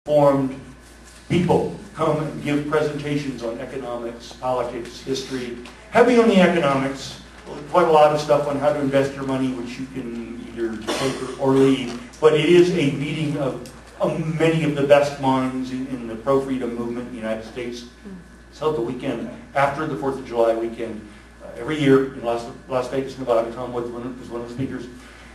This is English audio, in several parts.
formed people come and give presentations on economics, politics, history, heavy on the economics, quite a lot of stuff on how to invest your money, which you can either take or leave. But it is a meeting of many of the best minds in the pro-freedom movement in the United States. It's held the weekend after the 4th of July weekend every year in Las Vegas, Nevada. Tom Woods was one of the speakers.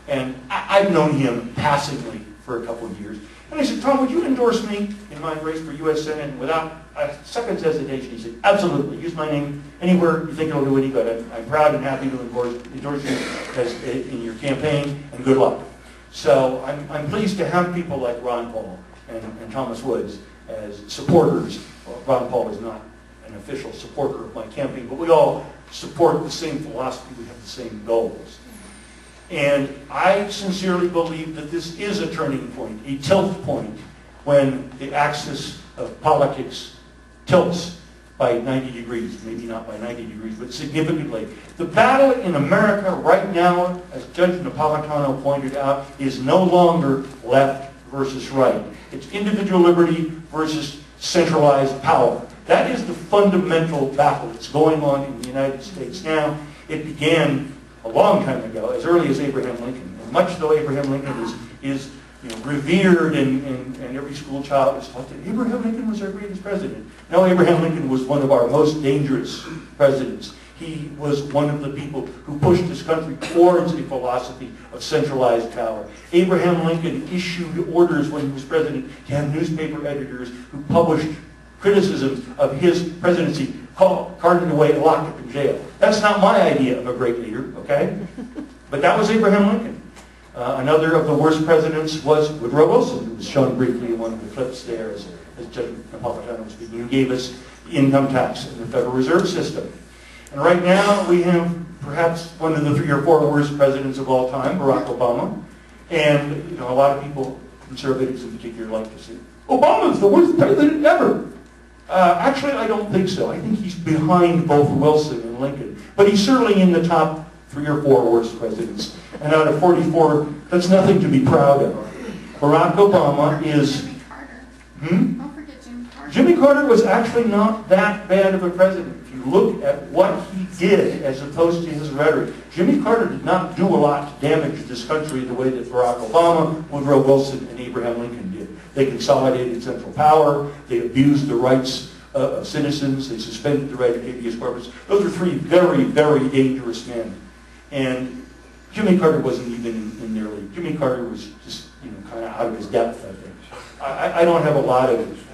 And I've known him passingly for a couple of years. And I said, Tom, would you endorse me in my race for U.S. Senate? And without a second's hesitation, he said, absolutely. Use my name anywhere you think it'll do any good. I'm proud and happy to endorse you in your campaign, and good luck. So I'm pleased to have people like Ron Paul and Thomas Woods as supporters. Well, Ron Paul is not an official supporter of my campaign, but we all support the same philosophy. We have the same goals. And I sincerely believe that this is a turning point, a tilt point, when the axis of politics tilts by 90 degrees. Maybe not by 90 degrees, but significantly. The battle in America right now, as Judge Napolitano pointed out, is no longer left versus right. It's individual liberty versus centralized power. That is the fundamental battle that's going on in the United States now. It began a long time ago, as early as Abraham Lincoln. And much though Abraham Lincoln is revered and every school child is taught that Abraham Lincoln was our greatest president. No, Abraham Lincoln was one of our most dangerous presidents. He was one of the people who pushed this country towards a philosophy of centralized power. Abraham Lincoln issued orders when he was president to have newspaper editors who published criticisms of his presidency, carted away and locked up in jail. That's not my idea of a great leader, okay? But that was Abraham Lincoln. Another of the worst presidents was Woodrow Wilson, who was shown briefly in one of the clips there as Judge Napolitano was speaking, who gave us the income tax and the Federal Reserve System. And right now we have perhaps one of the 3 or 4 worst presidents of all time, Barack Obama. And a lot of people, conservatives in particular, like to say, Obama's the worst president ever. Actually, I don't think so. I think he's behind both Wilson and Lincoln. But he's certainly in the top 3 or 4 worst presidents. And out of 44, that's nothing to be proud of. Barack Obama is... Jimmy Carter. Don't forget Jimmy Carter. Jimmy Carter was actually not that bad of a president. If you look at what he did as opposed to his rhetoric, Jimmy Carter did not do a lot to damage this country the way that Barack Obama, Woodrow Wilson, and Abraham Lincoln did. They consolidated central power. They abused the rights of citizens. They suspended the right of habeas corpus. Those were 3 very, very dangerous men. And Jimmy Carter wasn't even in their league. Jimmy Carter was just, kind of out of his depth, I think. I don't have a lot of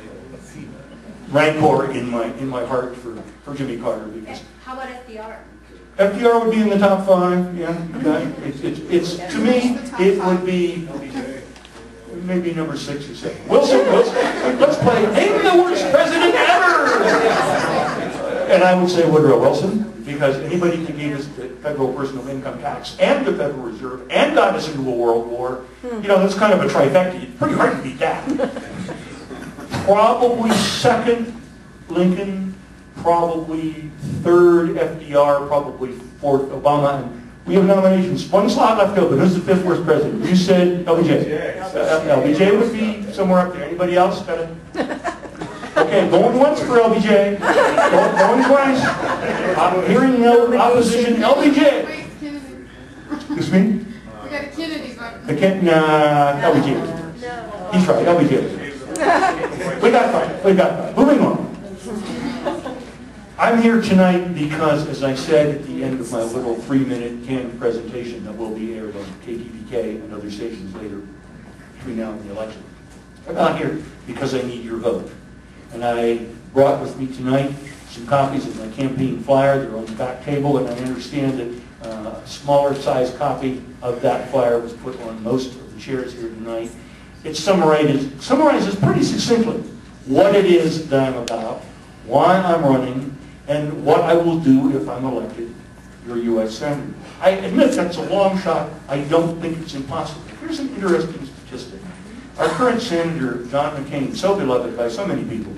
rancor in my heart for Jimmy Carter because. How about FDR? FDR would be in the top 5. Yeah, it's to me it would be. Maybe number 6 or 7. Wilson, let's play name the worst president ever! And I would say Woodrow Wilson, because anybody who gave us the federal personal income tax and the Federal Reserve and got us into a world war, that's kind of a trifecta. It's pretty hard to beat that. Probably 2nd, Lincoln, probably 3rd, FDR, probably 4th, Obama, and we have nominations. 1 slot left open. Who's the 5th worst president? You said LBJ. LBJ would be somewhere up there. Anybody else got it? Okay, going once for LBJ. Going twice. I'm hearing no opposition. LBJ. Excuse me? We got a Kennedy vote. LBJ. He's right. LBJ. We got 5. We got 5. Moving on. I'm here tonight because, as I said at the end of my little 3-minute canned presentation that will be aired on KTVK and other stations later between now and the election, I'm not here because I need your vote. And I brought with me tonight some copies of my campaign flyer. They're on the back table, and I understand that a smaller size copy of that flyer was put on most of the chairs here tonight. It summarizes pretty succinctly what it is that I'm about, why I'm running, and what I will do if I'm elected your U.S. Senator. I admit that's a long shot. I don't think it's impossible. Here's an interesting statistic. Our current Senator, John McCain, so beloved by so many people,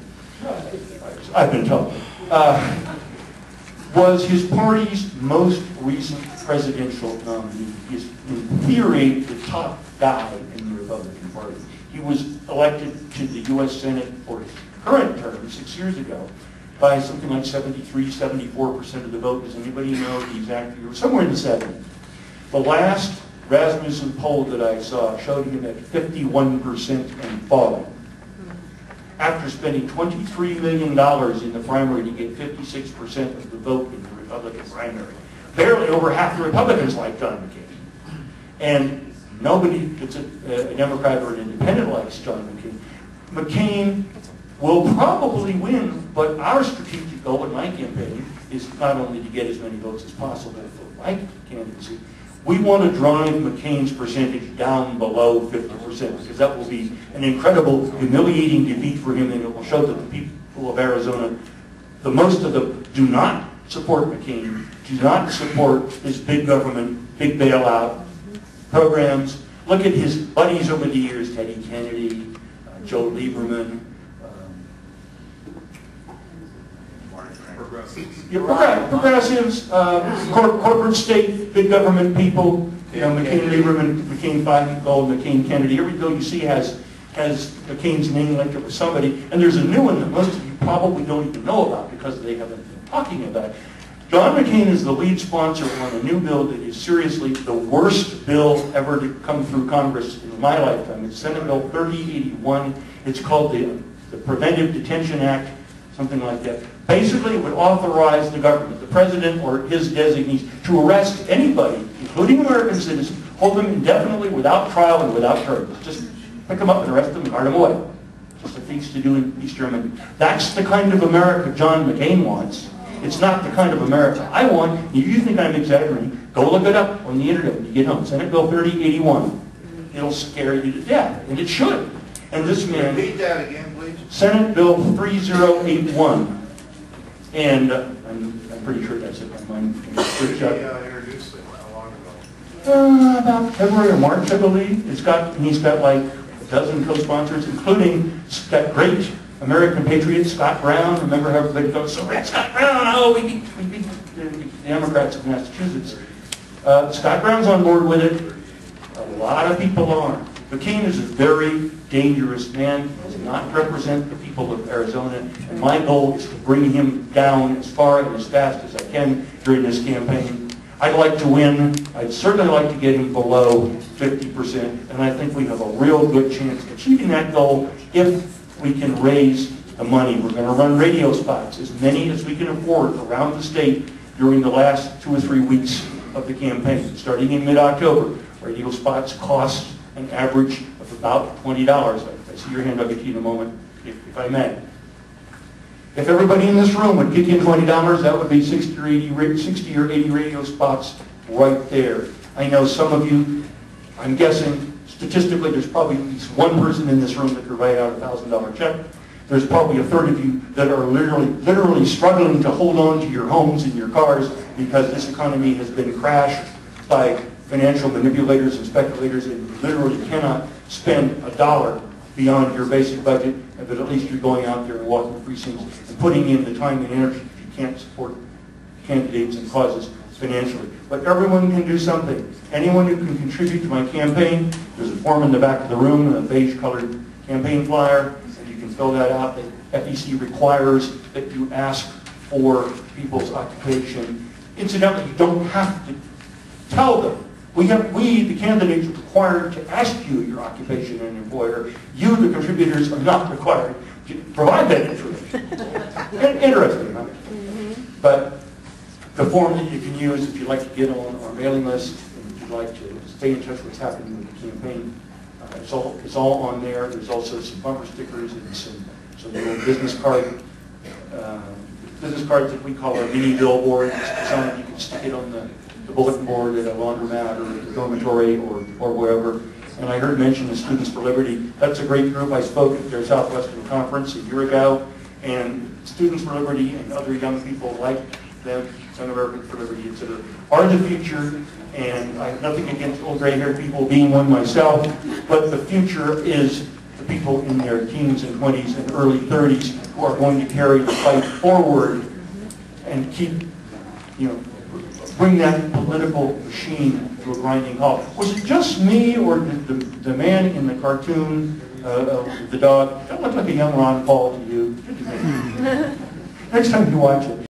I've been told, was his party's most recent presidential nominee. He's, in theory, the top guy in the Republican Party. He He was elected to the U.S. Senate for his current term 6 years ago by something like 73, 74% of the vote. Does anybody know the exact figure? Somewhere in the 70s. The last Rasmussen poll that I saw showed him at 51% and falling. After spending $23 million in the primary to get 56% of the vote in the Republican primary. Barely over half the Republicans like John McCain. And nobody that's a Democrat or an independent likes John McCain. McCain will probably win, but our strategic goal in my campaign is not only to get as many votes as possible for my candidacy, we want to drive McCain's percentage down below 50%, because that will be an incredible, humiliating defeat for him, and it will show that the people of Arizona, the most of them, do not support McCain, do not support his big government, big bailout programs. Look at his buddies over the years, Teddy Kennedy, Joe Lieberman, progressives, corporate state, big government people, you know, McCain, Lieberman, McCain, Feingold, McCain, Kennedy. Every bill you see has McCain's name linked up with somebody. And there's a new one that most of you probably don't even know about because they haven't been talking about it. John McCain is the lead sponsor on a new bill that is seriously the worst bill ever to come through Congress in my lifetime. It's Senate Bill 3081. It's called the Preventive Detention Act, something like that. Basically, it would authorize the government, the president or his designees, to arrest anybody, including American citizens, hold them indefinitely without trial and without charges. Just pick them up and arrest them and cart them away. Just a things to do in East Germany. That's the kind of America John McCain wants. It's not the kind of America I want. If you think I'm exaggerating, go look it up on the internet when you get home. Senate Bill 3081. It'll scare you to death, and it should. And this man... Repeat that again, please. Senate Bill 3081. And I'm pretty sure that's it. Introduced it how long ago? About February or March, I believe. He's got like a dozen co-sponsors, including that great American patriot, Scott Brown. Remember how everybody goes, so red Scott Brown, oh, we beat the Democrats of Massachusetts. Scott Brown's on board with it. A lot of people are. McCain is a very dangerous man. He does not represent the people of Arizona. And my goal is to bring him down as far and as fast as I can during this campaign. I'd like to win. I'd certainly like to get him below 50%. And I think we have a real good chance of achieving that goal if we can raise the money. We're going to run radio spots, as many as we can afford around the state during the last 2 or 3 weeks of the campaign. Starting in mid-October, radio spots cost an average of about $20. I see your hand, I'll get to you in a moment, if I may. If everybody in this room would kick in $20, that would be 60 or 80 radio spots right there. I know some of you, I'm guessing, statistically, there's probably at least one person in this room that could write out a $1,000 check. There's probably a third of you that are literally struggling to hold on to your homes and your cars because this economy has been crashed by financial manipulators and speculators, and you literally cannot spend $1 beyond your basic budget, but at least you're going out there and walking the precincts and putting in the time and energy if you can't support candidates and causes financially. But everyone can do something. Anyone who can contribute to my campaign, there's a form in the back of the room, a beige-colored campaign flyer, and you can fill that out. The FEC requires that you ask for people's occupation. Incidentally, you don't have to tell them. We, the candidates, are required to ask you your occupation and employer. You, the contributors, are not required to provide that information. Interesting, huh? But the form that you can use if you'd like to get on our mailing list, and if you'd like to stay in touch with what's happening with the campaign, it's all on there. There's also some bumper stickers and some little business cards that we call our mini billboard. It's designed, you can stick it on the bulletin board at a laundromat or at a dormitory or wherever. And I heard mention of Students for Liberty. That's a great group. I spoke at their Southwestern Conference a year ago, and Students for Liberty and other young people like them, Young Americans for Liberty, etc., are the future. And I have nothing against old gray-haired people, being one myself, but the future is the people in their teens and 20s and early 30s who are going to carry the fight forward and keep, bring that political machine to a grinding halt. Was it just me, or did the man in the cartoon The dog. That looked like a young Ron Paul to you. Next time you watch it.